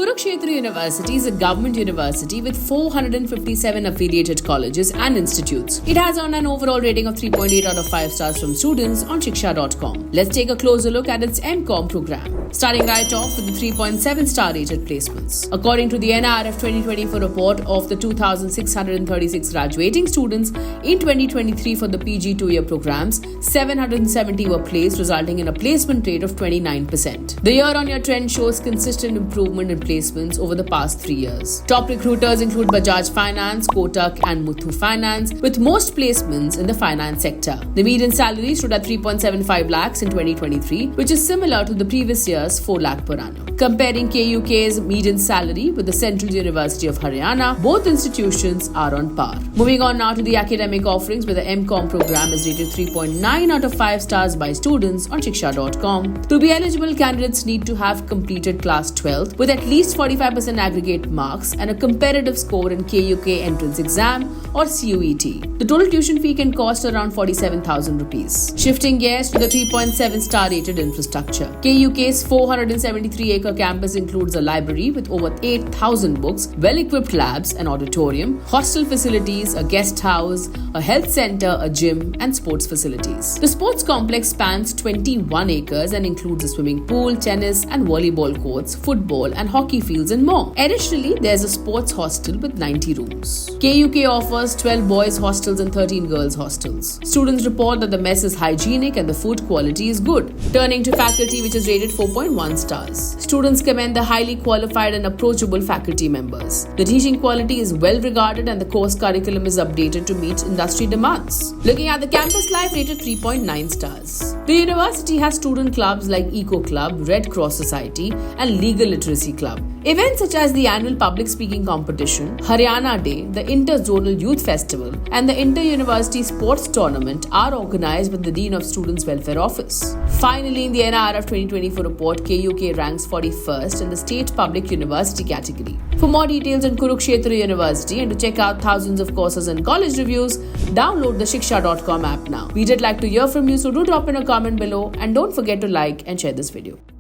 Kurukshetra University is a government university with 457 affiliated colleges and institutes. It has earned an overall rating of 3.8 out of 5 stars from students on Shiksha.com. Let's take a closer look at its MCOM program. Starting right off with the 3.7 star rated placements. According to the NIRF 2024 report of the 2,636 graduating students in 2023 for the PG 2-year programs, 770 were placed, resulting in a placement rate of 29%. The year-on-year trend shows consistent improvement in placements over the past 3 years. Top recruiters include Bajaj Finance, Kotak and Muthoot Finance, with most placements in the finance sector. The median salary stood at 3.75 lakhs in 2023, which is similar to the previous year's 4 lakh per annum. Comparing KUK's median salary with the Central University of Haryana, both institutions are on par. Moving on now to the academic offerings, where the MCOM program is rated 3.9 out of 5 stars by students on Shiksha.com. To be eligible, candidates need to have completed class 12th with at least 45% aggregate marks and a comparative score in KUK entrance exam or CUET. The total tuition fee can cost around 47,000 rupees. Shifting gears to the 3.7 star rated infrastructure. KUK's 473-acre campus includes a library with over 8,000 books, well-equipped labs, an auditorium, hostel facilities, a guest house, a health center, a gym, and sports facilities. The sports complex spans 21 acres and includes a swimming pool, tennis and volleyball courts, football and hockey fields, and more. Additionally, there's a sports hostel with 90 rooms. KUK offers 12 boys hostels and 13 girls hostels. Students report that the mess is hygienic and the food quality is good. Turning to faculty, which is rated 4.1 stars. Students commend the highly qualified and approachable faculty members. The teaching quality is well regarded and the course curriculum is updated to meet industry demands. Looking at the campus life, rated 3.9 stars. The university has student clubs like Eco Club, Red Cross Society and Legal Literacy Club. Events such as the annual public speaking competition, Haryana Day, the Inter-Zonal Youth Festival and the Inter-University Sports Tournament are organized with the Dean of Students Welfare Office. Finally, in the NIRF 2024 report, KUK ranks 41st in the State Public University category. For more details on Kurukshetra University and to check out thousands of courses and college reviews, download the Shiksha.com app now. We did like to hear from you, so do drop in a comment below and don't forget to like and share this video.